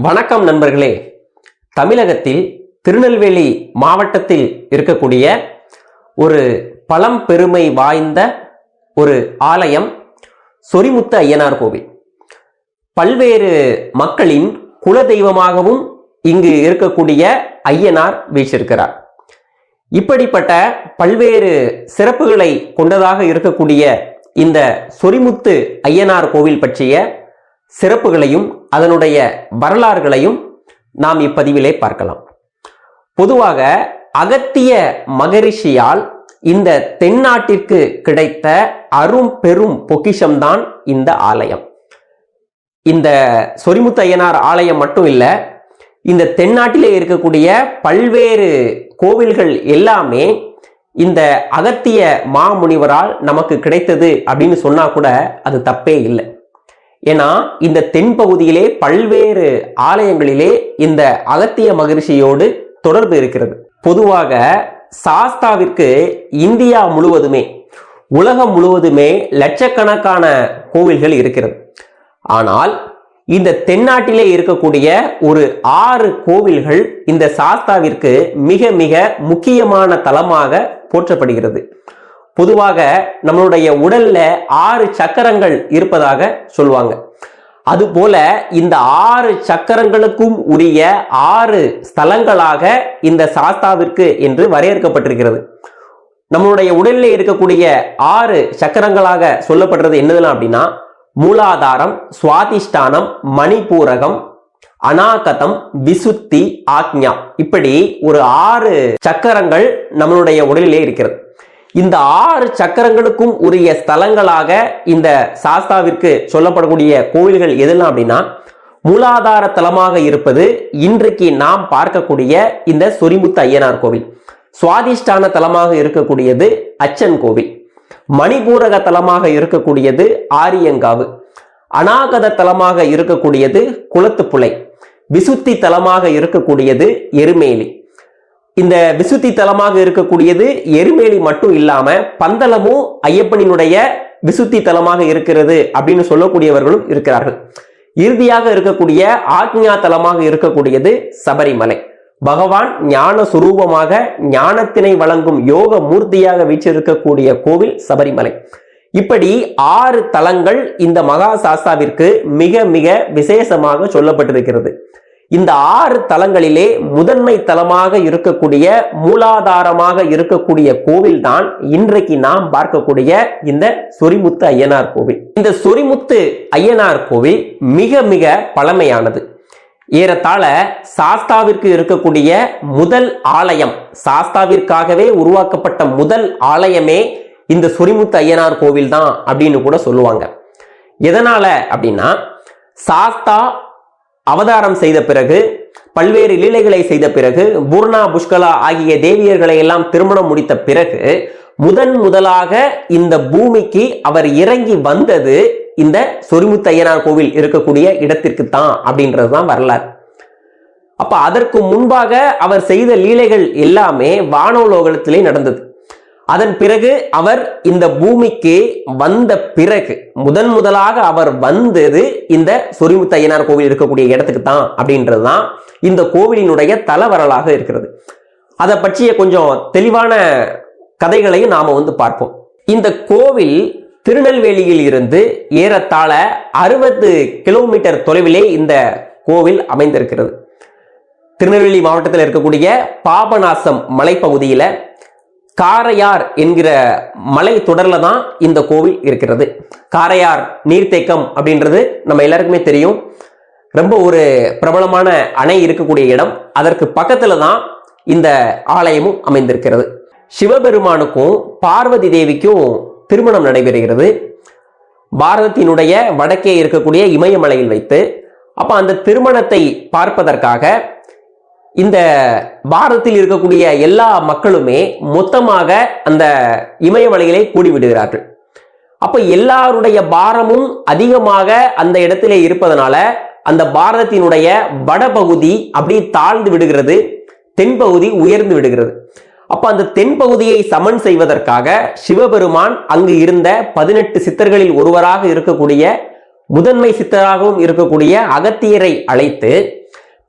வணக்கம் நண்பர்களே. தமிழகத்தில் திருநெல்வேலி மாவட்டத்தில் இருக்கக்கூடிய ஒரு பழம்பெருமை வாய்ந்த ஒரு ஆலயம் சொரிமுத்து ஐயனார் கோவில். பல்வேறு மக்களின் குலதெய்வமாகவும் இங்கு இருக்கக்கூடிய ஐயனார் வீற்றிருக்கிறார். இப்படிப்பட்ட பல்வேறு சிறப்புகளை கொண்டதாக இருக்கக்கூடிய இந்த சொரிமுத்து ஐயனார் கோவில் பற்றிய சிறப்புகளையும் அதனுடைய வரலாறுகளையும் நாம் இப்பதிவிலே பார்க்கலாம். பொதுவாக அகத்திய மகரிஷியால் இந்த தென்னாட்டிற்கு கிடைத்த அரும் பெரும் பொக்கிஷம்தான் இந்த ஆலயம். இந்த சொரிமுத்து ஐயனார் ஆலயம் மட்டும் இல்ல, இந்த தென்னாட்டிலே இருக்கக்கூடிய பல்வேறு கோவில்கள் எல்லாமே இந்த அகத்திய மாமுனிவரால் நமக்கு கிடைத்தது அப்படின்னு சொன்னா கூட அது தப்பே இல்லை. ஏன்னா இந்த தென்பகுதியிலே பல்வேறு ஆலயங்களிலே இந்த அகத்திய மகரிஷியோடு தொடர்பு இருக்கிறது. பொதுவாக சாஸ்தாவிற்கு இந்தியா முழுவதுமே, உலகம் முழுவதுமே லட்சக்கணக்கான கோவில்கள் இருக்கிறது. ஆனால் இந்த தென்னாட்டிலே இருக்கக்கூடிய ஒரு 6 கோவில்கள் இந்த சாஸ்தாவிற்கு மிக மிக முக்கியமான தலமாக போற்றப்படுகிறது. பொதுவாக நம்மளுடைய உடல்ல 6 சக்கரங்கள் இருப்பதாக சொல்லுவாங்க. அதுபோல இந்த 6 சக்கரங்களுக்கும் உரிய 6 ஸ்தலங்களாக இந்த சாஸ்தாவிற்கு என்று வரையறுக்கப்பட்டிருக்கிறது. நம்மளுடைய உடலில் இருக்கக்கூடிய 6 சக்கரங்களாக சொல்லப்படுறது என்னதுலாம் அப்படின்னா, மூலாதாரம், சுவாதிஷ்டானம், மணிபூரகம், அநாகதம், விசுத்தி, ஆக்ஞா, இப்படி ஒரு 6 சக்கரங்கள் நம்மளுடைய உடலிலே இருக்கிறது. இந்த 6 சக்கரங்களுக்கும் உரிய ஸ்தலங்களாக இந்த சாஸ்தாவிற்கு சொல்லப்படக்கூடிய கோவில்கள் எதெல்லாம் அப்படின்னா, மூலாதார தலமாக இருப்பது இன்றைக்கு நாம் பார்க்கக்கூடிய இந்த சொரிமுத்து ஐயனார் கோவில், சுவாதிஷ்டான தலமாக இருக்கக்கூடியது அச்சன் கோவில், மணிபூரக தலமாக இருக்கக்கூடியது ஆரியங்காவு, அநாகத தலமாக இருக்கக்கூடியது குளத்துப்புழை, விசுத்தி தலமாக இருக்கக்கூடியது எருமேலி. இந்த விசுத்தி தலமாக இருக்கக்கூடியது எருமேலி மட்டும் இல்லாம பந்தளமும் ஐயப்பனினுடைய விசுத்தி தலமாக இருக்கிறது அப்படின்னு சொல்லக்கூடியவர்களும் இருக்கிறார்கள். இறுதியாக இருக்கக்கூடிய ஆக்ஞா தலமாக இருக்கக்கூடியது சபரிமலை. பகவான் ஞான சுரூபமாக ஞானத்தினை வழங்கும் யோக மூர்த்தியாக வீற்றிருக்கக்கூடிய கோவில் சபரிமலை. இப்படி 6 தலங்கள் இந்த மகா சாஸ்தாவிற்கு மிக மிக விசேஷமாக சொல்லப்பட்டிருக்கிறது. இந்த 6 தலங்களிலே முதன்மை தலமாக இருக்கக்கூடிய, மூலாதாரமாக இருக்கக்கூடிய கோவில் தான் இன்றைக்கு நாம் பார்க்கக்கூடிய இந்த சொரிமுத்து ஐயனார் கோவில். இந்த சொரிமுத்து ஐயனார் கோவில் மிக மிக பழமையானது. ஏறத்தாழ சாஸ்தாவிற்கு இருக்கக்கூடிய முதல் ஆலயம், சாஸ்தாவிற்காகவே உருவாக்கப்பட்ட முதல் ஆலயமே இந்த சொரிமுத்து ஐயனார் கோவில் தான் அப்படின்னு கூட சொல்லுவாங்க. எதனால அப்படின்னா, சாஸ்தா அவதாரம் செய்த பிறகு, பல்வேறு லீலைகளை செய்த பிறகு, பூர்ணா புஷ்கலா ஆகிய தேவியர்களை எல்லாம் திருமணம் முடித்த பிறகு முதலாக இந்த பூமிக்கு அவர் இறங்கி வந்தது இந்த சொரிமுத்து ஐயனார் கோவில் இருக்கக்கூடிய இடத்திற்கு தான் அப்படின்றதுதான் வரலாறு. அப்ப அதற்கு முன்பாக அவர் செய்த லீலைகள் எல்லாமே வானோலோகத்திலே நடந்தது. அதன் பிறகு அவர் இந்த பூமிக்கு வந்த பிறகு முதலாக அவர் வந்தது இந்த சொரிமுத்து ஐயனார் கோவில் இருக்கக்கூடிய இடத்துக்கு தான் அப்படின்றதுதான் இந்த கோவிலினுடைய தலவரலாக இருக்கிறது. அதை பற்றிய கொஞ்சம் தெளிவான கதைகளையும் நாம பார்ப்போம். இந்த கோவில் திருநெல்வேலியில் இருந்து ஏறத்தாழ 60 கிலோமீட்டர் தொலைவிலே இந்த கோவில் அமைந்திருக்கிறது. திருநெல்வேலி மாவட்டத்தில் இருக்கக்கூடிய பாபநாசம் மலைப்பகுதியில காரையார் என்கிற மலை தொடர்ல தான் இந்த கோவில் இருக்கிறது. காரையார் நீர்த்தேக்கம் அப்படின்றது நம்ம எல்லாருக்குமே தெரியும். ரொம்ப ஒரு பிரபலமான அணை இருக்கக்கூடிய இடம். அதற்கு பக்கத்துல தான் இந்த ஆலயமும் அமைந்திருக்கிறது. சிவபெருமானுக்கும் பார்வதி தேவிக்கும் திருமணம் நடைபெறுகிறது பாரதத்தினுடைய வடக்கே இருக்கக்கூடிய இமயமலையில் வைத்து. அப்ப அந்த திருமணத்தை பார்ப்பதற்காக இந்த பாரதத்தில் இருக்கக்கூடிய எல்லா மக்களுமே மொத்தமாக அந்த இமயமலையிலே கூடிவிடுகிறார்கள். அப்ப எல்லாருடைய பாரமும் அதிகமாக அந்த இடத்திலே இருப்பதனால அந்த பாரதத்தினுடைய வடபகுதி அப்படி தாழ்ந்து விடுகிறது, தென்பகுதி உயர்ந்து விடுகிறது. அப்ப அந்த தென்பகுதியை சமன் செய்வதற்காக சிவபெருமான் அங்கு இருந்த 18 சித்தர்களில் ஒருவராக இருக்கக்கூடிய முதன்மை சித்தராகவும் இருக்கக்கூடிய அகத்தியரை அழைத்து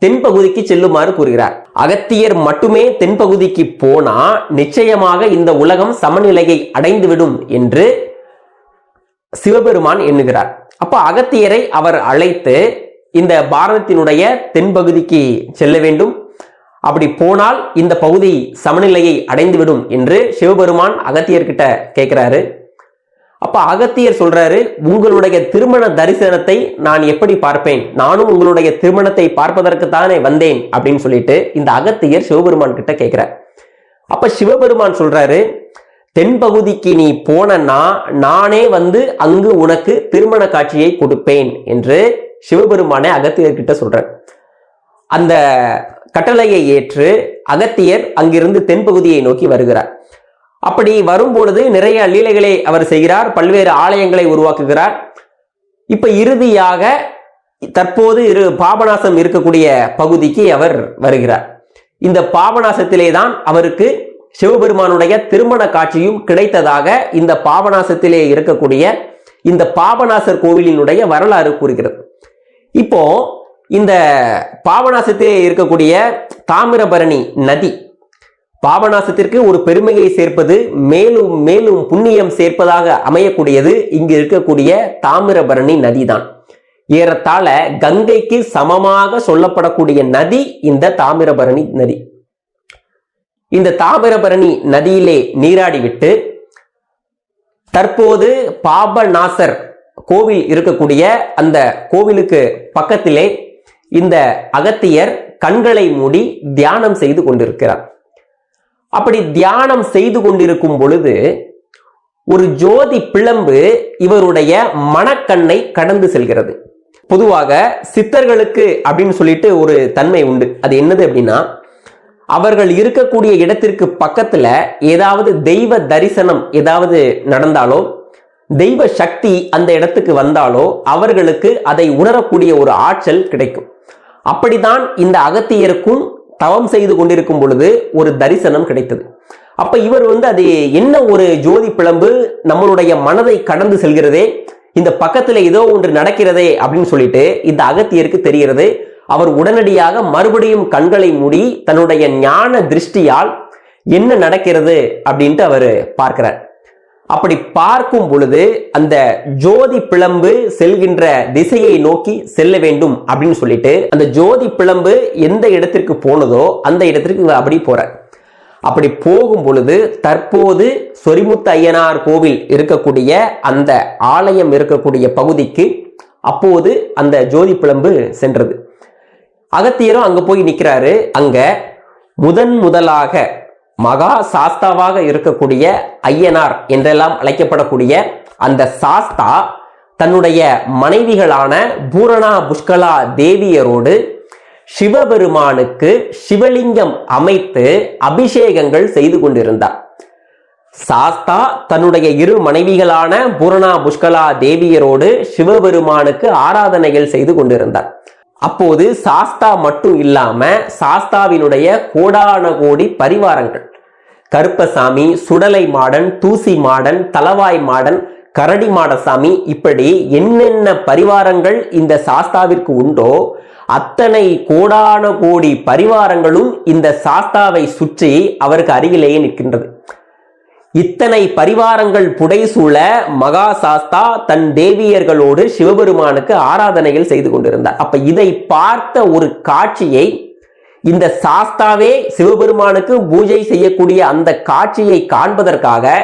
தென்பகுதிக்கு செல்லுமாறு கூறுகிறார். அகத்தியர் மட்டுமே தென்பகுதிக்கு போனா நிச்சயமாக இந்த உலகம் சமநிலையை அடைந்துவிடும் என்று சிவபெருமான் எண்ணுகிறார். அப்ப அகத்தியரை அவர் அழைத்து இந்த பாரதத்தினுடைய தென்பகுதிக்கு செல்ல வேண்டும், அப்படி போனால் இந்த பகுதி சமநிலையை அடைந்துவிடும் என்று சிவபெருமான் அகத்தியர்கிட்ட கேட்கிறாரு. அப்ப அகத்தியர் சொல்றாரு, உங்களுடைய திருமண தரிசனத்தை நான் எப்படி பார்ப்பேன், நானும் உங்களுடைய திருமணத்தை பார்ப்பதற்கு தானே வந்தேன் அப்படின்னு சொல்லிட்டு இந்த அகத்தியர் சிவபெருமான் கிட்ட கேட்கிறார். அப்ப சிவபெருமான் சொல்றாரு, தென்பகுதிக்கு நீ போனா நானே வந்து அங்கு உனக்கு திருமண காட்சியை கொடுப்பேன் என்று சிவபெருமானே அகத்தியர்கிட்ட சொல்றார். அந்த கட்டளையை ஏற்று அகத்தியர் அங்கிருந்து தென்பகுதியை நோக்கி வருகிறார். அப்படி வரும்பொழுது நிறைய லீலைகளை அவர் செய்கிறார், பல்வேறு ஆலயங்களை உருவாக்குகிறார். இப்ப இறுதியாக தற்போது பாபநாசம் இருக்கக்கூடிய பகுதிக்கு அவர் வருகிறார். இந்த பாபநாசத்திலே தான் அவருக்கு சிவபெருமானுடைய திருமண காட்சியும் கிடைத்ததாக இந்த பாபநாசத்திலே இருக்கக்கூடிய இந்த பாபநாசர் கோவிலினுடைய வரலாறு கூறுகிறது. இப்போ இந்த பாபநாசத்திலே இருக்கக்கூடிய தாமிரபரணி நதி பாபநாசத்திற்கு ஒரு பெருமையை சேர்ப்பது, மேலும் மேலும் புண்ணியம் சேர்ப்பதாக அமையக்கூடியது இங்கு இருக்கக்கூடிய தாமிரபரணி நதிதான். ஏறத்தாழ கங்கைக்கு சமமாக சொல்லப்படக்கூடிய நதி இந்த தாமிரபரணி நதி. இந்த தாமிரபரணி நதியிலே நீராடிவிட்டு தற்போது பாபநாசர் கோவில் இருக்கக்கூடிய அந்த கோவிலுக்கு பக்கத்திலே இந்த அகத்தியர் கண்களை மூடி தியானம் செய்து கொண்டிருக்கிறார். அப்படி தியானம் செய்து கொண்டிருக்கும் பொழுது ஒரு ஜோதி பிளம்பு இவருடைய மனக்கண்ணை கடந்து செல்கிறது. பொதுவாக சித்தர்களுக்கு அப்படின்னு சொல்லிட்டு ஒரு தன்மை உண்டு. அது என்னது அப்படின்னா, அவர்கள் இருக்கக்கூடிய இடத்திற்கு பக்கத்துல ஏதாவது தெய்வ தரிசனம் ஏதாவது நடந்தாலோ, தெய்வ சக்தி அந்த இடத்துக்கு வந்தாலோ அவர்களுக்கு அதை உணரக்கூடிய ஒரு ஆற்றல் கிடைக்கும். அப்படிதான் இந்த அகத்தியருக்கும் தவம் செய்து கொண்டிருக்கும் பொழுது ஒரு தரிசனம் கிடைத்தது. அப்ப இவர் அது என்ன ஒரு ஜோதி பிளம்பு நம்மளுடைய மனதை கடந்து செல்கிறதே, இந்த பக்கத்துல ஏதோ ஒன்று நடக்கிறதே அப்படின்னு சொல்லிட்டு இந்த அகத்தியருக்கு தெரிகிறது. அவர் உடனடியாக மறுபடியும் கண்களை மூடி தன்னுடைய ஞான திருஷ்டியால் என்ன நடக்கிறது அப்படின்ட்டு அவர் பார்க்கிறார். அப்படி பார்க்கும் பொழுது அந்த ஜோதி பிளம்பு செல்கின்ற திசையை நோக்கி செல்ல வேண்டும் அப்படின்னு சொல்லிட்டு அந்த ஜோதி பிளம்பு எந்த இடத்திற்கு போனதோ அந்த இடத்திற்கு அப்படி போறார். அப்படி போகும் பொழுது தற்போது சொரிமுத்து ஐயனார் கோவில் இருக்கக்கூடிய அந்த ஆலயம் இருக்கக்கூடிய பகுதிக்கு அப்போது அந்த ஜோதி பிளம்பு சென்றது. அகத்தியரும் அங்க போய் நிற்கிறாரு. அங்க முதலாக மகா சாஸ்தாவாக இருக்கக்கூடிய ஐயனார் என்றெல்லாம் அழைக்கப்படக்கூடிய அந்த சாஸ்தா தன்னுடைய மனைவிகளான பூரணா புஷ்கலா தேவியரோடு சிவபெருமானுக்கு சிவலிங்கம் அமைத்து அபிஷேகங்கள் செய்து கொண்டிருந்தார். சாஸ்தா தன்னுடைய இரு மனைவிகளான பூரணா புஷ்கலா தேவியரோடு சிவபெருமானுக்கு ஆராதனைகள் செய்து கொண்டிருந்தார். அப்போது சாஸ்தா மட்டும் இல்லாம சாஸ்தாவினுடைய கோடான கோடி பரிவாரங்கள், கருப்பசாமி, சுடலை மாடன், தூசி மாடன், தலவாய் மாடன், கரடி மாடசாமி, இப்படி என்னென்ன பரிவாரங்கள் இந்த சாஸ்தாவிற்கு உண்டோ அத்தனை கோடான கோடி பரிவாரங்களும் இந்த சாஸ்தாவை சுற்றி அவருக்கு அருகிலேயே நிற்கின்றது. இத்தனை பரிவாரங்கள் புடைசூழ மகா சாஸ்தா தன் தேவியர்களோடு சிவபெருமானுக்கு ஆராதனைகள் செய்து கொண்டிருந்தார். அப்ப இதை பார்த்த ஒரு காட்சியை இந்த சாஸ்தாவே சிவபெருமானுக்கு பூஜை செய்யக்கூடிய அந்த காட்சியை காண்பதற்காக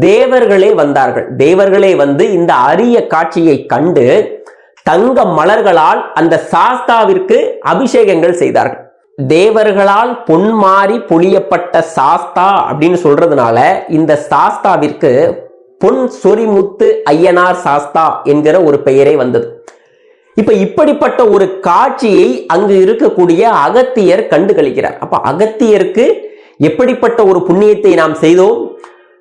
தேவர்களே வந்தார்கள். தேவர்களே இந்த அரிய காட்சியை கண்டு தங்க மலர்களால் அந்த சாஸ்தாவிற்கு அபிஷேகங்கள் செய்தார்கள். தேவர்களால் பொன்மாறி பொழியப்பட்ட சாஸ்தா அப்படின்னு சொல்றதுனால இந்த சாஸ்தாவிற்கு பொன் சொரிமுத்து ஐயனார் சாஸ்தா என்கிற ஒரு பெயரே வந்தது. இப்ப இப்படிப்பட்ட ஒரு காட்சியை அங்கு இருக்கக்கூடிய அகத்தியர் கண்டு கழிக்கிறார். அப்ப அகத்தியருக்கு எப்படிப்பட்ட ஒரு புண்ணியத்தை நாம் செய்தோம்,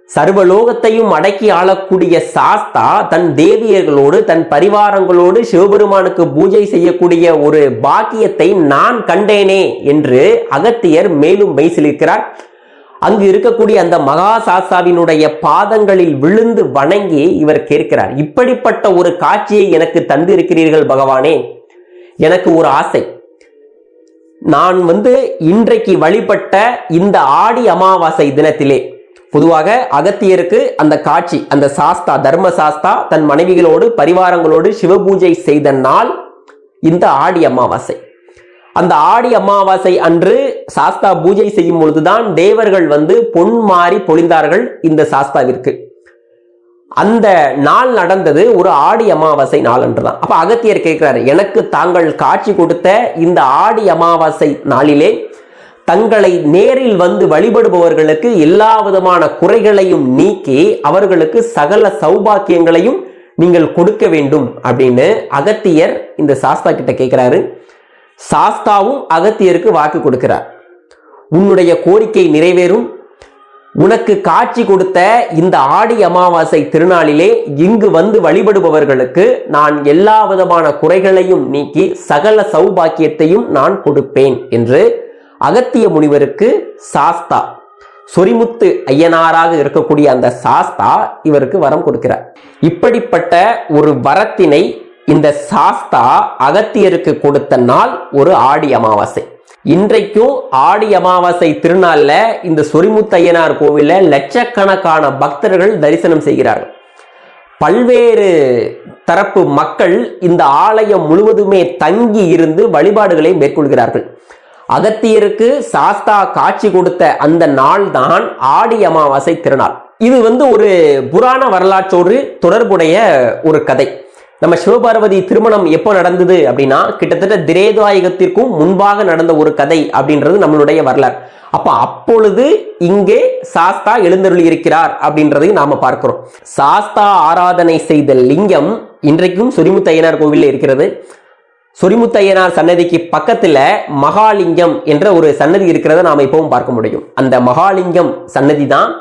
சர்வலோகத்தையும் அடக்கி ஆளக்கூடிய சாஸ்தா தன் தேவியர்களோடு தன் பரிவாரங்களோடு சிவபெருமானுக்கு பூஜை செய்யக்கூடிய ஒரு பாக்கியத்தை நான் கண்டேனே என்று அகத்தியர் மேலும் மெய்சிலிருக்கிறார். அங்கு இருக்கக்கூடிய அந்த மகா சாஸ்தாவினுடைய பாதங்களில் விழுந்து வணங்கி இவர் கேட்கிறார், இப்படிப்பட்ட ஒரு காட்சியை எனக்கு தந்திருக்கிறீர்கள் பகவானே, எனக்கு ஒரு ஆசை. நான் இன்றைக்கு வழிபட்ட இந்த ஆடி அமாவாசை தினத்திலே, பொதுவாக அகத்தியருக்கு அந்த காட்சி, அந்த சாஸ்தா, தர்ம சாஸ்தா தன் மனைவிகளோடு பரிவாரங்களோடு சிவபூஜை செய்த நாள் இந்த ஆடி அமாவாசை. அந்த ஆடி அமாவாசை அன்று சாஸ்தா பூஜை செய்யும் பொழுதுதான் தேவர்கள் பொன் மாறி பொழிந்தார்கள் இந்த சாஸ்தாவிற்கு. அந்த நாள் நடந்தது ஒரு ஆடி அமாவாசை நாள் அன்றுதான். அப்ப அகத்தியர் கேட்கிறாரு, எனக்கு தாங்கள் காட்சி கொடுத்த இந்த ஆடி அமாவாசை நாளிலே தங்களை நேரில் வழிபடுபவர்களுக்கு எல்லா விதமான குறைகளையும் நீக்கி அவர்களுக்கு சகல சௌபாக்கியங்களையும் நீங்கள் கொடுக்க வேண்டும் அப்படின்னு அகத்தியர் இந்த சாஸ்தா கிட்ட கேட்கிறாரு. சாஸ்தாவும் அகத்தியருக்கு வாக்கு கொடுக்கிறார். உன்னுடைய கோரிக்கை நிறைவேறும். உனக்கு காட்சி கொடுத்த இந்த ஆடி அமாவாசை திருநாளிலே இங்கு வழிபடுபவர்களுக்கு நான் எல்லா விதமான குறைகளையும் நீக்கி சகல சௌபாக்கியத்தையும் நான் கொடுப்பேன் என்று அகத்திய முனிவருக்கு சாஸ்தா, சொரிமுத்து ஐயனாராக இருக்கக்கூடிய அந்த சாஸ்தா இவருக்கு வரம் கொடுக்கிறார். இப்படிப்பட்ட ஒரு வரத்தினை இந்த சாஸ்தா அகத்தியருக்கு கொடுத்த நாள் ஒரு ஆடி அமாவாசை. இன்றைக்கும் ஆடி அமாவாசை திருநாள்ல இந்த சொரிமுத்தையனார் கோவில்ல லட்சக்கணக்கான பக்தர்கள் தரிசனம் செய்கிறார்கள். பல்வேறு தரப்பு மக்கள் இந்த ஆலயம் முழுவதுமே தங்கி இருந்து வழிபாடுகளை மேற்கொள்கிறார்கள். அகத்தியருக்கு சாஸ்தா காட்சி கொடுத்த அந்த நாள் தான் ஆடி அமாவாசை திருநாள். இது ஒரு புராண வரலாற்றோடு தொடர்புடைய ஒரு கதை. நம்ம சிவபார்வதி திருமணம் எப்போ நடந்தது அப்படின்னா கிட்டத்தட்ட திரேதாயுகத்திற்கும் முன்பாக நடந்த ஒரு கதை அப்படின்றது நம்மளுடைய வரலாறு. அப்பொழுது இங்கே சாஸ்தா எழுந்தருளி இருக்கிறார் அப்படின்றதையும் நாம பார்க்கிறோம். சாஸ்தா ஆராதனை செய்த லிங்கம் இன்றைக்கும் சொரிமுத்தையனார் கோவில்ல இருக்கிறது. சொரிமுத்தையனார் சன்னதிக்கு பக்கத்துல மகாலிங்கம் என்ற ஒரு சன்னதி இருக்கிறத நாம இப்பவும் பார்க்க முடியும். அந்த மகாலிங்கம் சன்னதி தான்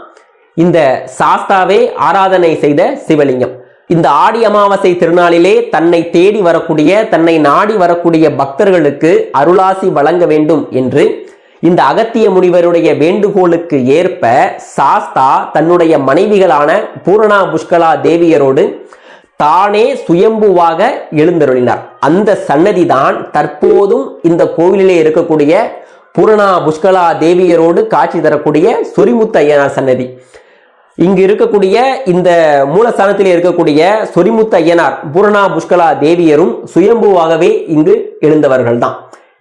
இந்த சாஸ்தாவே ஆராதனை செய்த சிவலிங்கம். இந்த ஆடி அமாவாசை திருநாளிலே தன்னை தேடி வரக்கூடிய, தன்னை நாடி வரக்கூடிய பக்தர்களுக்கு அருளாசி வழங்க வேண்டும் என்று இந்த அகத்திய முனிவருடைய வேண்டுகோளுக்கு ஏற்ப சாஸ்தா தன்னுடைய மனைவிகளான பூரணா புஷ்கலா தேவியரோடு தானே சுயம்புவாக எழுந்தருளினார். அந்த சன்னதி தான் தற்போதும் இந்த கோவிலிலே இருக்கக்கூடிய பூரணா புஷ்கலா தேவியரோடு காட்சி தரக்கூடிய சொரிமுத்தையனார் சன்னதி. இங்கு இருக்கக்கூடிய இந்த மூலஸ்தானத்திலே இருக்கக்கூடிய சொரிமுத்து ஐயனார், பூரணா புஷ்கலா தேவியரும் சுயம்புவாகவே இங்கு எழுந்தவர்கள் தான்.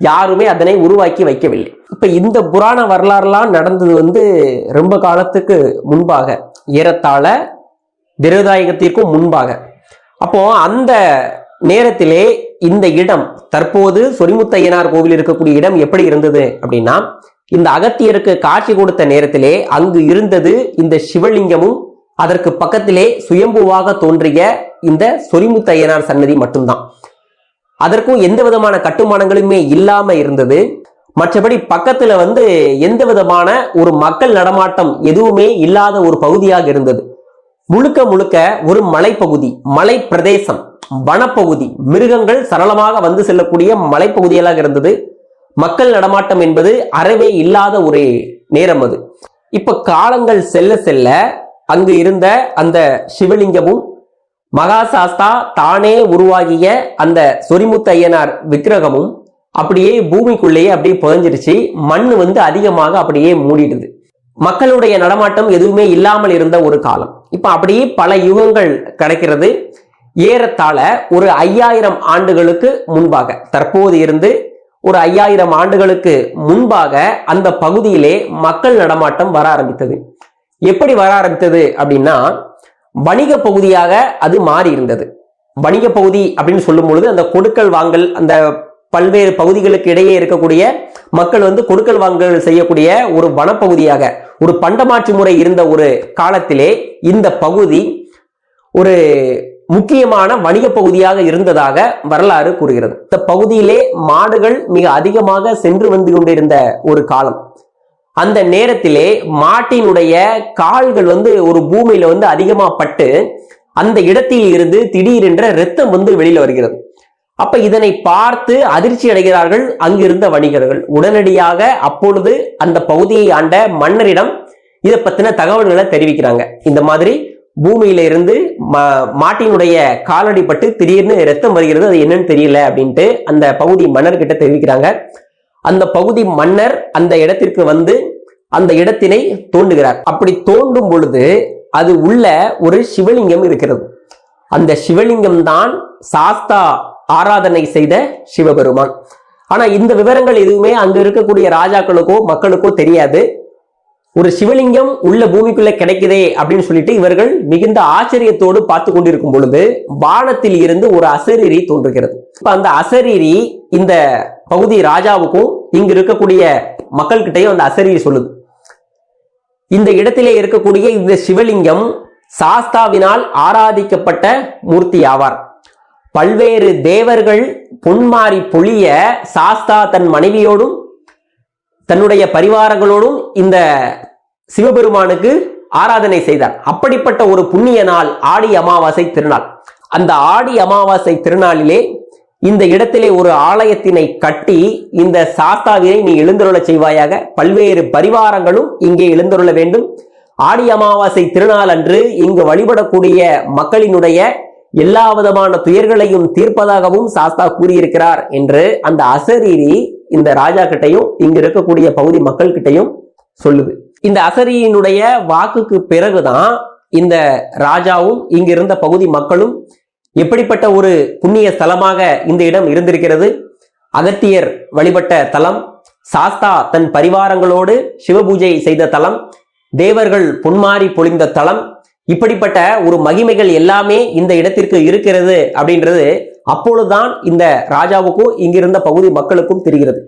யாருமே அதனை உருவாக்கி வைக்கவில்லை. இப்ப இந்த புராண வரலாறுலாம் நடந்தது ரொம்ப காலத்துக்கு முன்பாக, ஏறத்தாழ திரேதாயுகத்திற்கும் முன்பாக. அப்போ அந்த நேரத்திலே இந்த இடம், தற்போது சொரிமுத்தையனார் கோவில் இருக்கக்கூடிய இடம் எப்படி இருந்தது அப்படின்னா, இந்த அகத்தியருக்கு காட்சி கொடுத்த நேரத்திலே அங்கு இருந்தது இந்த சிவலிங்கமும் அதற்கு பக்கத்திலே சுயம்புவாக தோன்றிய இந்த சொரிமுத்தையனார் சன்னதி மட்டும்தான். அதற்கும் எந்த விதமான கட்டுமானங்களுமே இல்லாம இருந்தது. மற்றபடி பக்கத்துல எந்த விதமான ஒரு மக்கள் நடமாட்டம் எதுவுமே இல்லாத ஒரு பகுதியாக இருந்தது. முழுக்க முழுக்க ஒரு மலைப்பகுதி, மலை பிரதேசம், வனப்பகுதி, மிருகங்கள் சரளமாக செல்லக்கூடிய மலைப்பகுதிகளாக இருந்தது. மக்கள் நடமாட்டம் என்பது அறவே இல்லாத ஒரு நேரம் அது. இப்ப காலங்கள் செல்ல செல்ல அங்கு இருந்த அந்த சிவலிங்கமும் மகாசாஸ்தா தானே உருவாகிய அந்த சொரிமுத்தையனார் விக்கிரகமும் அப்படியே பூமிக்குள்ளேயே அப்படியே புதஞ்சிருச்சு. மண் அதிகமாக அப்படியே மூடிடுது. மக்களுடைய நடமாட்டம் எதுவுமே இல்லாமல் இருந்த ஒரு காலம். இப்ப அப்படியே பல யுகங்கள் கிடைக்கிறது. ஏறத்தாழ ஒரு 5000 ஆண்டுகளுக்கு முன்பாக, தற்போது இருந்து ஒரு 5000 ஆண்டுகளுக்கு முன்பாக அந்த பகுதியிலே மக்கள் நடமாட்டம் வர ஆரம்பித்தது. எப்படி வர ஆரம்பித்தது அப்படின்னா, வணிக பகுதியாக அது மாறி இருந்தது. வணிக பகுதி அப்படின்னு சொல்லும் பொழுது அந்த கொடுக்கல் வாங்கல், அந்த பல்வேறு பகுதிகளுக்கு இடையே இருக்கக்கூடிய மக்கள் கொடுக்கல் வாங்கல் செய்யக்கூடிய ஒரு வனப்பகுதியாக, ஒரு பண்டமாற்று முறை இருந்த ஒரு காலத்திலே இந்த பகுதி ஒரு முக்கியமான வணிக பகுதியாக இருந்ததாக வரலாறு கூறுகிறது. இந்த பகுதியிலே மாடுகள் மிக அதிகமாக சென்று கொண்டிருந்த ஒரு காலம். அந்த நேரத்திலே மாட்டினுடைய கால்கள் ஒரு பூமியில அதிகமா பட்டு அந்த இடத்தில் இருந்து திடீரென்ற இரத்தம் வெளியில வருகிறது. அப்ப இதனை பார்த்து அதிர்ச்சி அடைகிறார்கள் அங்கிருந்த வணிகர்கள். உடனடியாக அப்பொழுது அந்த பகுதியை ஆண்ட மன்னரிடம் இதை பத்தின தகவல்களை தெரிவிக்கிறாங்க. இந்த மாதிரி பூமியில இருந்து மாட்டினுடைய காலடி பட்டு திடீர்னு ரத்தம் வருகிறது, அது என்னன்னு தெரியல அப்படின்ட்டு அந்த பகுதி மன்னர்கிட்ட தெரிவிக்கிறாங்க. அந்த பகுதி மன்னர் அந்த இடத்திற்கு வந்து அந்த இடத்தினை தோண்டுகிறார். அப்படி தோண்டும் பொழுது அது உள்ள ஒரு சிவலிங்கம் இருக்கிறது. அந்த சிவலிங்கம் தான் சாஸ்தா ஆராதனை செய்த சிவபெருமான். ஆனா இந்த விவரங்கள் எதுவுமே அங்க இருக்கக்கூடிய ராஜாக்களுக்கோ மக்களுக்கோ தெரியாது. ஒரு சிவலிங்கம் உள்ள பூமிக்குள்ள கிடைக்குதே அப்படின்னு சொல்லிட்டு இவர்கள் மிகுந்த ஆச்சரியத்தோடு பார்த்து கொண்டிருக்கும் பொழுது வானத்தில் இருந்து ஒரு அசரீரி தோன்றுகிறது. இப்ப அந்த அசரீரி இந்த பகுதி ராஜாவுக்கும் இங்கு இருக்கக்கூடிய மக்கள்கிட்டையும் அந்த அசரீரி சொல்லுது, இந்த இடத்திலே இருக்கக்கூடிய இந்த சிவலிங்கம் சாஸ்தாவினால் ஆராதிக்கப்பட்ட மூர்த்தி ஆவார். பல்வேறு தேவர்கள் பொன்மாரி பொழிய சாஸ்தா தன் மனைவியோடும் தன்னுடைய பரிவாரங்களோடும் இந்த சிவபெருமானுக்கு ஆராதனை செய்தார். அப்படிப்பட்ட ஒரு புண்ணிய நாள் ஆடி அமாவாசை திருநாள். அந்த ஆடி அமாவாசை திருநாளிலே இந்த இடத்திலே ஒரு ஆலயத்தினை கட்டி இந்த சாஸ்தாவினை நீ எழுந்தருள செய்வாயாக, பல்வேறு பரிவாரங்களும் இங்கே எழுந்தருள வேண்டும். ஆடி அமாவாசை திருநாள் அன்று இங்கு வழிபடக்கூடிய மக்களினுடைய எல்லா விதமான துயர்களையும் தீர்ப்பதாகவும் சாஸ்தா கூறியிருக்கிறார் என்று அந்த அசரீரி இந்த ராஜா கிட்டையும் இங்க இருக்கக்கூடிய பகுதி மக்கள் கிட்டையும் சொல்லுது. இந்த அசரீரியினுடைய வாக்குக்கு பிறகுதான் இந்த ராஜாவும் இங்க இருந்த பகுதி மக்களும் எப்படிப்பட்ட ஒரு புண்ணிய ஸ்தலமாக இந்த இடம் இருந்திருக்கிறது, அகத்தியர் வழிபட்ட தலம், சாஸ்தா தன் பரிவாரங்களோடு சிவபூஜை செய்த தலம், தேவர்கள் பொன்மாரி பொழிந்த தலம், இப்படிப்பட்ட ஒரு மகிமைகள் எல்லாமே இந்த இடத்திற்கு இருக்கிறது அப்படின்றது அப்பொழுதுதான் இந்த ராஜாவுக்கும் இங்கிருந்த பகுதி மக்களுக்கும் தெரிகிறது.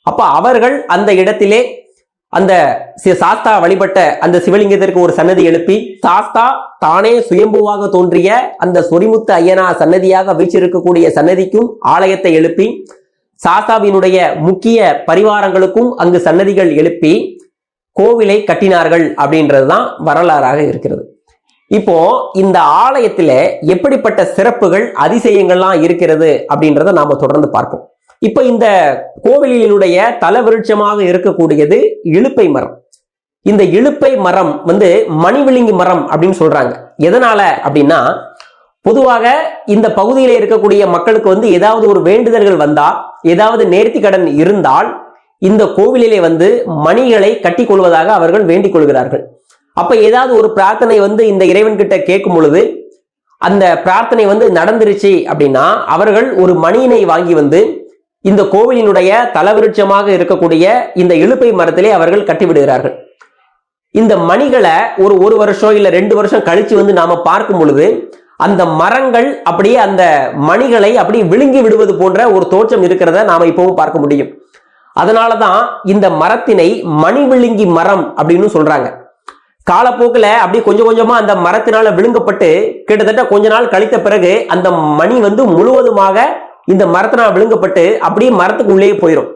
அப்ப அவர்கள் அந்த இடத்திலே அந்த சாஸ்தா வழிபட்ட அந்த சிவலிங்கத்திற்கு ஒரு சன்னதி எழுப்பி சாஸ்தா தானே சுயம்புவாக தோன்றிய அந்த சொரிமுத்து ஐயனார் சன்னதியாக வீற்றிருக்கக்கூடிய சன்னதிக்கும் ஆலயத்தை எழுப்பி சாஸ்தாவினுடைய முக்கிய பரிவாரங்களுக்கும் அங்கு சன்னதிகள் எழுப்பி கோவிலை கட்டினார்கள் அப்படின்றதுதான் வரலாறாக இருக்கிறது. இப்போ இந்த ஆலயத்துல எப்படிப்பட்ட சிறப்புகள் அதிசயங்கள்லாம் இருக்கிறது அப்படின்றத நாம தொடர்ந்து பார்ப்போம். இப்ப இந்த கோவிலினுடைய தலவிருட்சமாக இருக்கக்கூடியது இலுப்பை மரம். இந்த இலுப்பை மரம் மணிவிழுங்கி மரம் அப்படின்னு சொல்றாங்க. எதனால அப்படின்னா, பொதுவாக இந்த பகுதியில இருக்கக்கூடிய மக்களுக்கு ஏதாவது ஒரு வேண்டுதல்கள் வந்தா, ஏதாவது நேர்த்தி கடன் இருந்தால் இந்த கோவிலிலே மணிகளை கட்டி கொள்வதாக அவர்கள் வேண்டிக் கொள்கிறார்கள். அப்ப ஏதாவது ஒரு பிரார்த்தனை இந்த இறைவன் கிட்ட கேட்கும் பொழுது அந்த பிரார்த்தனை நடந்துருச்சு அப்படின்னா அவர்கள் ஒரு மணியினை வாங்கி இந்த கோவிலினுடைய தலவிருட்சமாக இருக்கக்கூடிய இந்த இலுப்பை மரத்திலே அவர்கள் கட்டிவிடுகிறார்கள். இந்த மணிகளை ஒரு வருஷம் இல்ல 2 வருஷம் கழிச்சு நாம பார்க்கும் பொழுது அந்த மரங்கள் அப்படியே அந்த மணிகளை அப்படியே விழுங்கி விடுவது போன்ற ஒரு தோற்றம் இருக்கிறத நாம இப்பவும் பார்க்க முடியும். அதனாலதான் இந்த மரத்தினை மணி விழுங்கி மரம் அப்படின்னு சொல்றாங்க. காலப்போக்கில் அப்படி கொஞ்சம் கொஞ்சமா அந்த மரத்தினால விழுங்கப்பட்டு கிட்டத்தட்ட கொஞ்ச நாள் கழித்த பிறகு அந்த மணி முழுவதுமாக இந்த மரத்தினால் விழுங்கப்பட்டு அப்படியே மரத்துக்கு உள்ளே போயிடும்.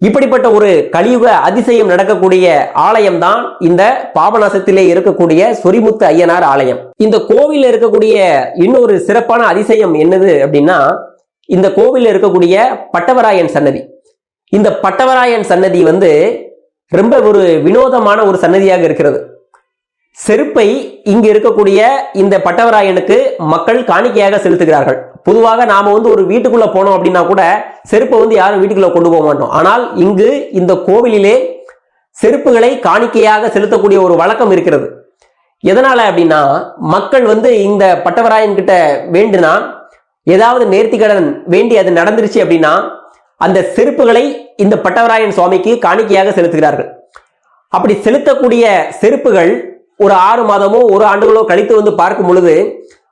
இப்படிப்பட்ட ஒரு கலியுக அதிசயம் நடக்கக்கூடிய ஆலயம் தான் இந்த பாபநாசத்திலே இருக்கக்கூடிய சொரிமுத்து ஐயனார் ஆலயம். இந்த கோவிலில் இருக்கக்கூடிய இன்னொரு சிறப்பான அதிசயம் என்னது அப்படின்னா, இந்த கோவிலில் இருக்கக்கூடிய பட்டவராயன் சன்னதி. இந்த பட்டவராயன் சன்னதி ரொம்ப ஒரு வினோதமான ஒரு சன்னதியாக இருக்கிறது. செருப்பை இங்கு இருக்கக்கூடிய இந்த பட்டவராயனுக்கு மக்கள் காணிக்கையாக செலுத்துகிறார்கள். பொதுவாக நாம ஒரு வீட்டுக்குள்ள போனோம் அப்படின்னா கூட செருப்பை யாரும் வீட்டுக்குள்ள கொண்டு போக மாட்டோம். ஆனால் இங்கு இந்த கோவிலிலே செருப்புகளை காணிக்கையாக செலுத்தக்கூடிய ஒரு வழக்கம் இருக்கிறது. எதனால அப்படின்னா, மக்கள் இந்த பட்டவராயன் கிட்ட வேண்டுனா, ஏதாவது நேர்த்திக்கடன் வேண்டி அது நடந்துருச்சு அப்படின்னா அந்த செருப்புகளை இந்த பட்டவராயன் சுவாமிக்கு காணிக்கையாக செலுத்துகிறார்கள். அப்படி செலுத்தக்கூடிய செருப்புகள் ஒரு 6 மாதமோ 1 ஆண்டுகளோ கழித்து பார்க்கும் பொழுது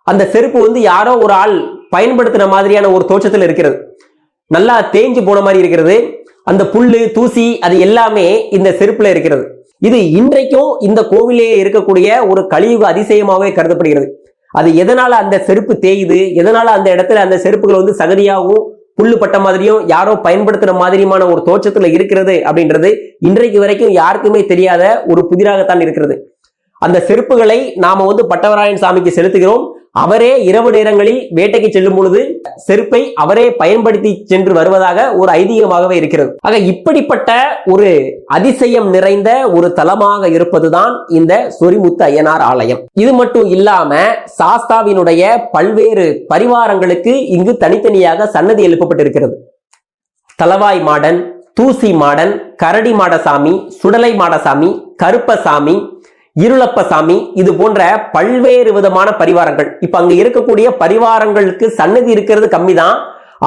அந்த செருப்பு யாரோ ஒரு ஆள் பயன்படுத்தின மாதிரியான ஒரு தோற்றத்தில் இருக்கிறது. நல்லா தேஞ்சு போன மாதிரி இருக்கிறது. அந்த புல்லு தூசி அது எல்லாமே இந்த செருப்புல இருக்கிறது. இது இன்றைக்கும் இந்த கோவிலே இருக்கக்கூடிய ஒரு கலியுக அதிசயமாகவே கருதப்படுகிறது. அது எதனால அந்த செருப்பு தேயுது, எதனால அந்த இடத்துல அந்த செருப்புகள் சகதியாகவும் புல்லு பட்ட மாதிரியும் யாரோ பயன்படுத்துற மாதிரியான ஒரு தோற்றத்துல இருக்கிறது அப்படின்றது இன்றைக்கு வரைக்கும் யாருக்குமே தெரியாத ஒரு புதிராகத்தான் இருக்கிறது. அந்த செருப்புகளை நாம பட்டவராயன் சாமிக்கு செலுத்துகிறோம். அவரே இரவு நேரங்களில் வேட்டைக்கு செல்லும் பொழுது செருப்பை அவரே பயன்படுத்தி சென்று வருவதாக ஒரு ஐதீகமாகவே இருக்கிறது. ஆக இப்படிப்பட்ட ஒரு அதிசயம் நிறைந்த ஒரு தலமாக இருப்பதுதான் இந்த சொரிமுத்து ஐயனார் ஆலயம். இது மட்டும் இல்லாம சாஸ்தாவினுடைய பல்வேறு பரிவாரங்களுக்கு இங்கு தனித்தனியாக சன்னதி எழுப்பப்பட்டிருக்கிறது. தலவாய் மாடன், தூசி மாடன், கரடி மாடசாமி, சுடலை மாடசாமி, கருப்பசாமி, இருளப்பசாமி, இது போன்ற பல்வேறு விதமான பரிவாரங்கள். இப்ப அங்க இருக்கக்கூடிய பரிவாரங்களுக்கு சன்னதி இருக்கிறது கம்மிதான்.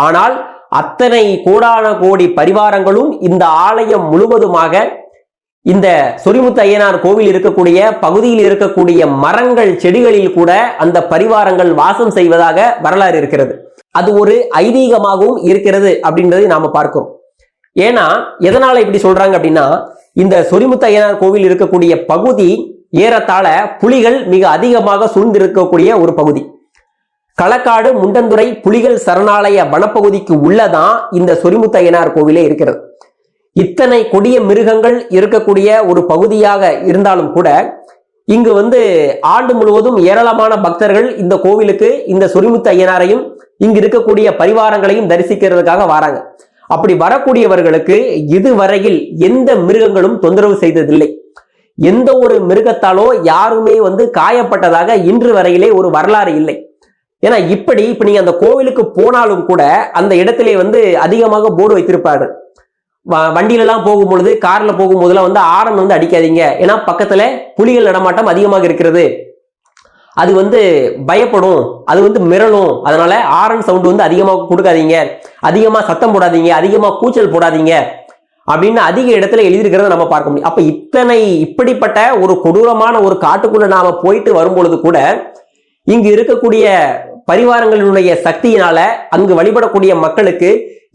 ஆனால் அத்தனை கோடான கோடி பரிவாரங்களும் இந்த ஆலயம் முழுவதுமாக இந்த சொரிமுத்து ஐயனார் கோவில் இருக்கக்கூடிய பகுதியில் இருக்கக்கூடிய மரங்கள் செடிகளில் கூட அந்த பரிவாரங்கள் வாசம் செய்வதாக வரலாறு இருக்கிறது. அது ஒரு ஐதீகமாகவும் இருக்கிறது அப்படின்றதை நாம பார்க்கிறோம். ஏன்னா எதனால இப்படி சொல்றாங்க அப்படின்னா, இந்த சொரிமுத்து ஐயனார் கோவில் இருக்கக்கூடிய பகுதி ஏறத்தாழ புலிகள் மிக அதிகமாக சூழ்ந்திருக்கக்கூடிய ஒரு பகுதி. களக்காடு முண்டந்துறை புலிகள் சரணாலய வனப்பகுதிக்கு உள்ளதான் இந்த சொரிமுத்து ஐயனார் கோவிலே இருக்கிறது. இத்தனை கொடிய மிருகங்கள் இருக்கக்கூடிய ஒரு பகுதியாக இருந்தாலும் கூட இங்கு ஆண்டு முழுவதும் ஏராளமான பக்தர்கள் இந்த கோவிலுக்கு இந்த சொரிமுத்து ஐயனாரையும் இங்கு இருக்கக்கூடிய பரிவாரங்களையும் தரிசிக்கிறதுக்காக வராங்க. அப்படி வரக்கூடியவர்களுக்கு இதுவரையில் எந்த மிருகங்களும் தொந்தரவு செய்ததில்லை. எந்த ஒரு மிருகத்தாலோ யாருமே காயப்பட்டதாக இன்று வரையிலே ஒரு வரலாறு இல்லை. ஏன்னா இப்ப நீங்க அந்த கோவிலுக்கு போனாலும் கூட அந்த இடத்திலே அதிகமாக போர்டு வைத்திருப்பார்கள். வண்டியில எல்லாம் போகும்பொழுது, கார்ல போகும்போதெல்லாம் ஆரன் அடிக்காதீங்க, ஏன்னா பக்கத்துல புலிகள் நடமாட்டம் அதிகமாக இருக்கிறது, அது பயப்படும், அது மிரளும், அதனால ஆரன் சவுண்ட் அதிகமாக கொடுக்காதீங்க, அதிகமா சத்தம் போடாதீங்க, அதிகமா கூச்சல் போடாதீங்க அப்படின்னு அதிக இடத்துல எழுதியிருக்கிறத நம்ம பார்க்க முடியும். அப்ப இப்படிப்பட்ட ஒரு கொடூரமான ஒரு காட்டுக்குள்ள நாம போயிட்டு வரும்பொழுது கூட இங்கு இருக்கக்கூடிய பரிவாரங்களுடைய சக்தியினால அங்கு வழிபடக்கூடிய மக்களுக்கு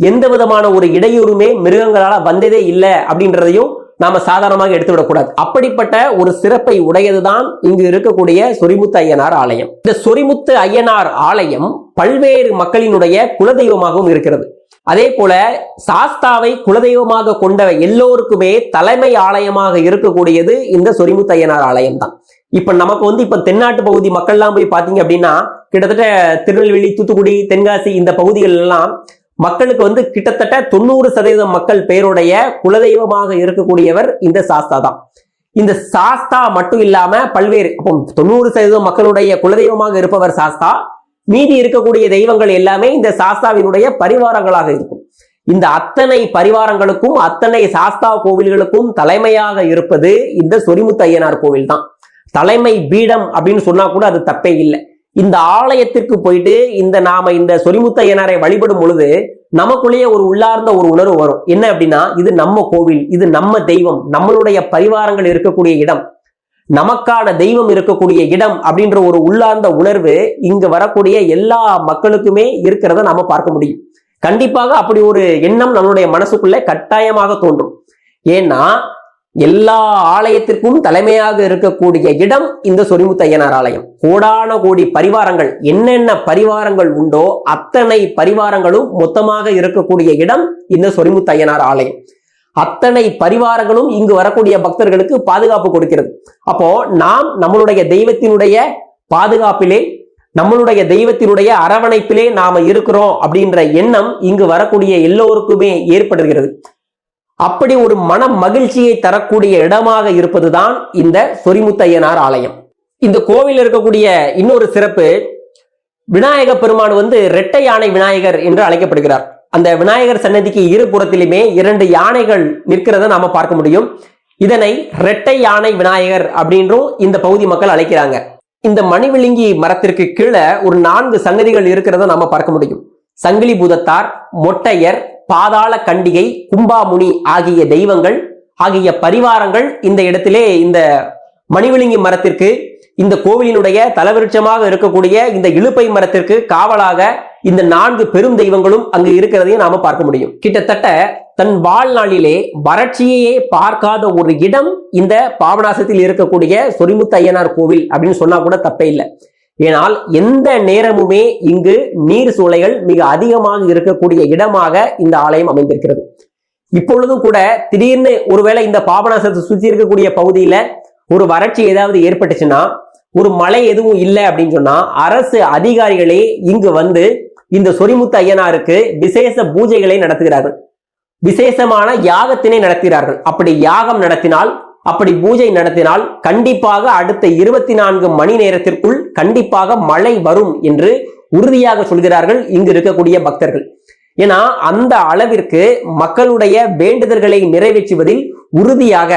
எந்த விதமான ஒரு இடையூறுமே மிருகங்களால வந்ததே இல்லை அப்படின்றதையும் நாம சாதாரணமாக எடுத்துவிடக்கூடாது. அப்படிப்பட்ட ஒரு சிறப்பை உடையதுதான் இங்கு இருக்கக்கூடிய சொரிமுத்து ஐயனார் ஆலயம். இந்த சொரிமுத்து ஐயனார் ஆலயம் பல்வேறு மக்களினுடைய குலதெய்வமாகவும் இருக்கிறது. அதே போல சாஸ்தாவை குலதெய்வமாக கொண்ட எல்லோருக்குமே தலைமை ஆலயமாக இருக்கக்கூடியது இந்த சொரிமுத்து ஐயனார் ஆலயம் தான். இப்ப நமக்கு இப்ப தென்னாட்டு பகுதி மக்கள் எல்லாம் போய் பாத்தீங்க அப்படின்னா, கிட்டத்தட்ட திருநெல்வேலி, தூத்துக்குடி, தென்காசி இந்த பகுதிகள் எல்லாம் மக்களுக்கு கிட்டத்தட்ட 90% மக்கள் பெயருடைய குலதெய்வமாக இருக்கக்கூடியவர் இந்த சாஸ்தா தான். இந்த சாஸ்தா மட்டும் இல்லாம பல்வேறு 90% மக்களுடைய குலதெய்வமாக இருப்பவர் சாஸ்தா. மீதி இருக்கக்கூடிய தெய்வங்கள் எல்லாமே இந்த சாஸ்தாவினுடைய பரிவாரங்களாக இருக்கும். இந்த அத்தனை பரிவாரங்களுக்கும் அத்தனை சாஸ்தா கோவில்களுக்கும் தலைமையாக இருப்பது இந்த சொரிமுத்து ஐயனார் கோவில் தான். தலைமை பீடம் அப்படின்னு சொன்னா கூட அது தப்பே இல்லை. இந்த ஆலயத்திற்கு போயிட்டு நாம இந்த சொரிமுத்து ஐயனாரை வழிபடும் பொழுது நமக்குள்ளேயே ஒரு உள்ளார்ந்த ஒரு உணர்வு வரும். என்ன அப்படின்னா, இது நம்ம கோவில், இது நம்ம தெய்வம், நம்மளுடைய பரிவாரங்கள் இருக்கக்கூடிய இடம், நமக்கான தெய்வம் இருக்கக்கூடிய இடம் அப்படின்ற ஒரு உள்ளார்ந்த உணர்வு இங்கு வரக்கூடிய எல்லா மக்களுக்குமே இருக்கிறத நாம பார்க்க முடியும். கண்டிப்பாக அப்படி ஒரு எண்ணம் நம்மளுடைய மனசுக்குள்ள கட்டாயமாக தோன்றும். ஏன்னா எல்லா ஆலயத்திற்கும் தலைமையாக இருக்கக்கூடிய இடம் இந்த சொரிமுத்து ஐயனார் ஆலயம். கோடான கோடி பரிவாரங்கள், என்னென்ன பரிவாரங்கள் உண்டோ அத்தனை பரிவாரங்களும் மொத்தமாக இருக்கக்கூடிய இடம் இந்த சொரிமுத்து ஐயனார் ஆலயம். அத்தனை பரிவாரங்களும் இங்கு வரக்கூடிய பக்தர்களுக்கு பாதுகாப்பு கொடுக்கிறது. அப்போ நாம் நம்மளுடைய தெய்வத்தினுடைய பாதுகாப்பிலே, நம்மளுடைய தெய்வத்தினுடைய அரவணைப்பிலே நாம இருக்கிறோம் அப்படின்ற எண்ணம் இங்கு வரக்கூடிய எல்லோருக்குமே ஏற்படுகிறது. அப்படி ஒரு மன மகிழ்ச்சியை தரக்கூடிய இடமாக இருப்பதுதான் இந்த சொரிமுத்து ஐயனார் ஆலயம். இந்த கோவில் இருக்கக்கூடிய இன்னொரு சிறப்பு, விநாயக பெருமான் இரட்டை யானை விநாயகர் என்று அழைக்கப்படுகிறார். அந்த விநாயகர் சன்னதிக்கு இருபுறத்திலுமே 2 யானைகள் நிற்கிறத நாம பார்க்க முடியும். இதனை இரட்டை யானை விநாயகர் அப்படின்றும் இந்த பகுதி மக்கள் அழைக்கிறாங்க. இந்த மணிவிழுங்கி மரத்திற்கு கீழே ஒரு 4 சன்னதிகள் இருக்கிறத நாம பார்க்க முடியும். சங்கிலி பூதத்தார், மொட்டையர், பாதாள கண்டிகை, கும்பாமுனி ஆகிய தெய்வங்கள் ஆகிய பரிவாரங்கள் இந்த இடத்திலே இந்த மணிவிழுங்கி மரத்திற்கு, இந்த கோவிலினுடைய தலவிருட்சமாக இருக்கக்கூடிய இந்த இலுப்பை மரத்திற்கு காவலாக இந்த 4 பெரும் தெய்வங்களும் அங்கு இருக்கிறதையும் நாம பார்க்க முடியும். கிட்டத்தட்ட தன் வாழ்நாளிலே வறட்சியையே பார்க்காத ஒரு இடம் இந்த பாபநாசத்தில் இருக்கக்கூடிய சொரிமுத்து ஐயனார் கோவில் அப்படின்னு சொன்னா கூட தப்பே இல்லை. ஏனால் எந்த நேரமுமே இங்கு நீர் சூளைகள் மிக அதிகமாக இருக்கக்கூடிய இடமாக இந்த ஆலயம் அமைந்திருக்கிறது. இப்பொழுதும் கூட திடீர்னு ஒருவேளை இந்த பாபநாசத்தை சுற்றி இருக்கக்கூடிய பகுதியில ஒரு வறட்சி ஏதாவது ஏற்பட்டுச்சுன்னா, ஒரு மழை எதுவும் இல்லை அப்படின்னு சொன்னா, அரசு அதிகாரிகளே இங்கு இந்த சொரிமுத்து ஐயனாருக்கு விசேஷ பூஜைகளை நடத்துகிறார்கள், விசேஷமான யாகத்தினை நடத்துகிறார்கள். அப்படி யாகம் நடத்தினால், அப்படி பூஜை நடத்தினால் கண்டிப்பாக அடுத்த 24 மணி நேரத்திற்குள் கண்டிப்பாக மழை வரும் என்று உறுதியாக சொல்கிறார்கள் இங்கு இருக்கக்கூடிய பக்தர்கள். ஏன்னா அந்த அளவிற்கு மக்களுடைய வேண்டுதல்களை நிறைவேற்றுவதில் உறுதியாக,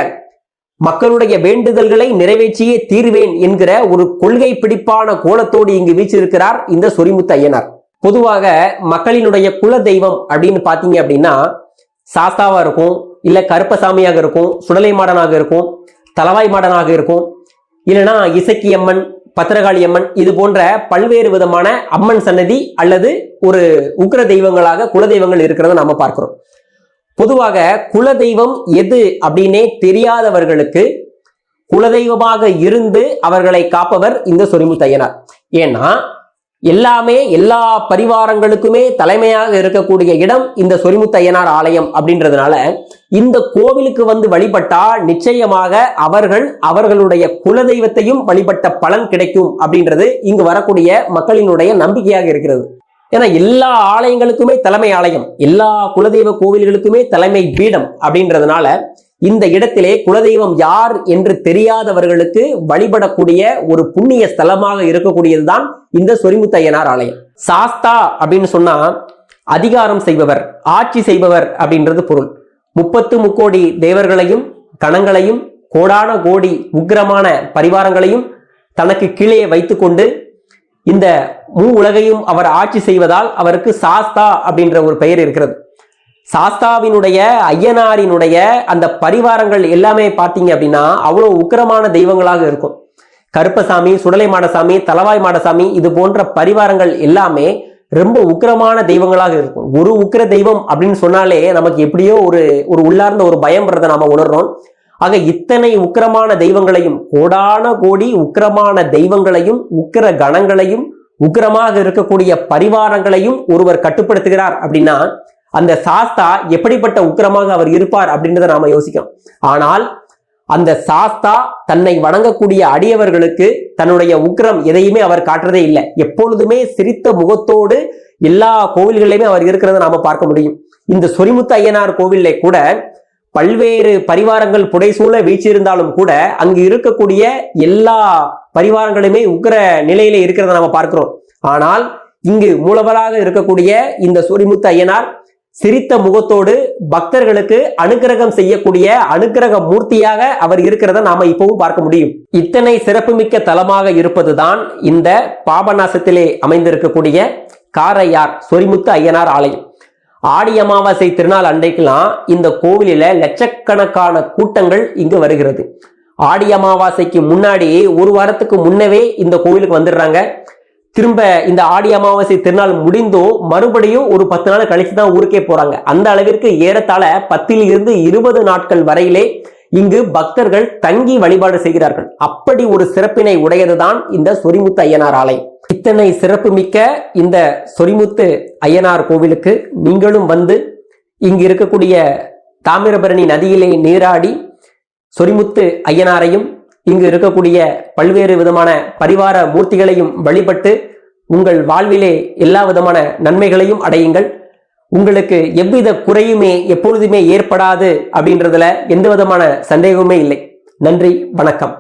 மக்களுடைய வேண்டுதல்களை நிறைவேற்றியே தீர்வேன் என்கிற ஒரு கொள்கை பிடிப்பான கோலத்தோடு இங்கு வீற்றிருக்கிறார் இந்த சொரிமுத்து ஐயனார். பொதுவாக மக்களினுடைய குல தெய்வம் அப்படின்னு பாத்தீங்க அப்படின்னா சாஸ்தாவா இருக்கும், இல்ல கருப்பசாமியாக இருக்கும், சுடலை மாடனாக இருக்கும், தலவாய் மாடனாக இருக்கும், இல்லைன்னா இசக்கி அம்மன், பத்திரகாளி அம்மன், இது போன்ற பல்வேறு விதமான அம்மன் சன்னதி அல்லது ஒரு உக்கிர தெய்வங்களாக குல தெய்வங்கள் இருக்கிறத நாம பார்க்கிறோம். பொதுவாக குலதெய்வம் எது அப்படின்னே தெரியாதவர்களுக்கு குலதெய்வமாக இருந்து அவர்களை காப்பவர் இந்த சொரிமுத்து ஐயனார். ஏன்னா எல்லாமே எல்லா பரிவாரங்களுக்குமே தலைமையாக இருக்கக்கூடிய இடம் இந்த சொரிமுத்து ஐயனார் ஆலயம் அப்படின்றதுனால இந்த கோவிலுக்கு வந்து வழிபட்டா நிச்சயமாக அவர்கள் அவர்களுடைய குலதெய்வத்தையும் வழிபட்ட பலன் கிடைக்கும் அப்படின்றது இங்கு வரக்கூடிய மக்களினுடைய நம்பிக்கையாக இருக்கிறது. ஏன்னா எல்லா ஆலயங்களுக்குமே தலைமை ஆலயம், எல்லா குலதெய்வ கோவில்களுக்குமே தலைமை பீடம் அப்படின்றதுனால இந்த இடத்திலே குலதெய்வம் யார் என்று தெரியாதவர்களுக்கு வழிபடக்கூடிய ஒரு புண்ணிய ஸ்தலமாக இருக்கக்கூடியதுதான் இந்த சொரிமுத்து ஐயனார் ஆலயம். சாஸ்தா அப்படின்னு சொன்னா அதிகாரம் செய்பவர், ஆட்சி செய்பவர் அப்படின்றது பொருள். 30 தேவர்களையும் கணங்களையும் கோடான கோடி உக்கிரமான பரிவாரங்களையும் தனக்கு கீழே வைத்துக்கொண்டு இந்த உலகையும் அவர் ஆட்சி செய்வதால் அவருக்கு சாஸ்தா அப்படின்ற ஒரு பெயர் இருக்கிறது. சாஸ்தாவினுடைய ஐயனாரினுடைய அந்த பரிவாரங்கள் எல்லாமே பார்த்தீங்க அப்படின்னா அவ்வளவு உக்கிரமான தெய்வங்களாக இருக்கும். கருப்பசாமி, சுடலை மாடசாமி, தலவாய் மாடசாமி, இது போன்ற பரிவாரங்கள் எல்லாமே ரொம்ப உக்கிரமான தெய்வங்களாக இருக்கும். ஒரு உக்கிர தெய்வம் அப்படின்னு சொன்னாலே நமக்கு எப்படியோ ஒரு உள்ளார்ந்த ஒரு பயம்ன்றதை நாம உணர்றோம். ஆக இத்தனை உக்கிரமான தெய்வங்களையும், கோடான கோடி உக்கிரமான தெய்வங்களையும், உக்கிர கணங்களையும், உக்கிரமாக இருக்கக்கூடிய பரிவாரங்களையும் ஒருவர் கட்டுப்படுத்துகிறார் அப்படின்னா அந்த சாஸ்தா எப்படிப்பட்ட உக்கிரமாக அவர் இருப்பார் அப்படின்றத நாம யோசிக்கிறோம். ஆனால் அந்த சாஸ்தா தன்னை வணங்கக்கூடிய அடியவர்களுக்கு தன்னுடைய உக்கிரம் எதையுமே அவர் காட்டுறதே இல்லை. எப்பொழுதுமே சிரித்த முகத்தோடு எல்லா கோவில்களிலுமே அவர் இருக்கிறத நாம பார்க்க முடியும். இந்த சொரிமுத்து ஐயனார் கோவிலே கூட பல்வேறு பரிவாரங்கள் புடைசூழ வீழ்ச்சியிருந்தாலும் கூட அங்கு இருக்கக்கூடிய எல்லா பரிவாரங்களுமே உக்கிர நிலையில இருக்கிறத நாம பார்க்கிறோம். ஆனால் இங்கு மூலவராக இருக்கக்கூடிய இந்த சொரிமுத்து ஐயனார் சிரித்த முகத்தோடு பக்தர்களுக்கு அனுக்கிரகம் செய்யக்கூடிய அனுக்கிரக மூர்த்தியாக அவர் இருக்கிறத நாம இப்பவும் பார்க்க முடியும். இத்தனை சிறப்புமிக்க தலமாக இருப்பதுதான் இந்த பாபநாசத்திலே அமைந்திருக்கக்கூடிய காரையார் சொரிமுத்து ஐயனார் ஆலயம். ஆடி அமாவாசை திருநாள் அன்றைக்கெல்லாம் இந்த கோவிலில லட்சக்கணக்கான கூட்டங்கள் இங்கு வருகிறது. ஆடி அமாவாசைக்கு முன்னாடி ஒரு வாரத்துக்கு முன்னவே இந்த கோவிலுக்கு வந்துடுறாங்க. திரும்ப இந்த ஆடி அமாவாசை திருநாள் முடிந்தோ மறுபடியும் ஒரு 10 நாள் கழிச்சு தான் ஊருக்கே போறாங்க. அந்த அளவிற்கு ஏறத்தாழ 10 to 20 நாட்கள் வரையிலே இங்கு பக்தர்கள் தங்கி வழிபாடு செய்கிறார்கள். அப்படி ஒரு சிறப்பினை உடையதுதான் இந்த சொரிமுத்து ஐயனார் ஆலயம். இத்தனை சிறப்பு மிக்க இந்த சொரிமுத்து ஐயனார் கோவிலுக்கு நீங்களும் வந்து இங்கு இருக்கக்கூடிய தாமிரபரணி நதியிலே நீராடி சொரிமுத்து ஐயனாரையும் இங்கு இருக்கக்கூடிய பல்வேறு விதமான பரிவார மூர்த்திகளையும் வழிபட்டு உங்கள் வாழ்விலே எல்லா விதமான நன்மைகளையும் அடையுங்கள். உங்களுக்கு எவ்வித குறையுமே எப்பொழுதுமே ஏற்படாது அப்படின்றதுல எந்த விதமான சந்தேகமே இல்லை. நன்றி, வணக்கம்.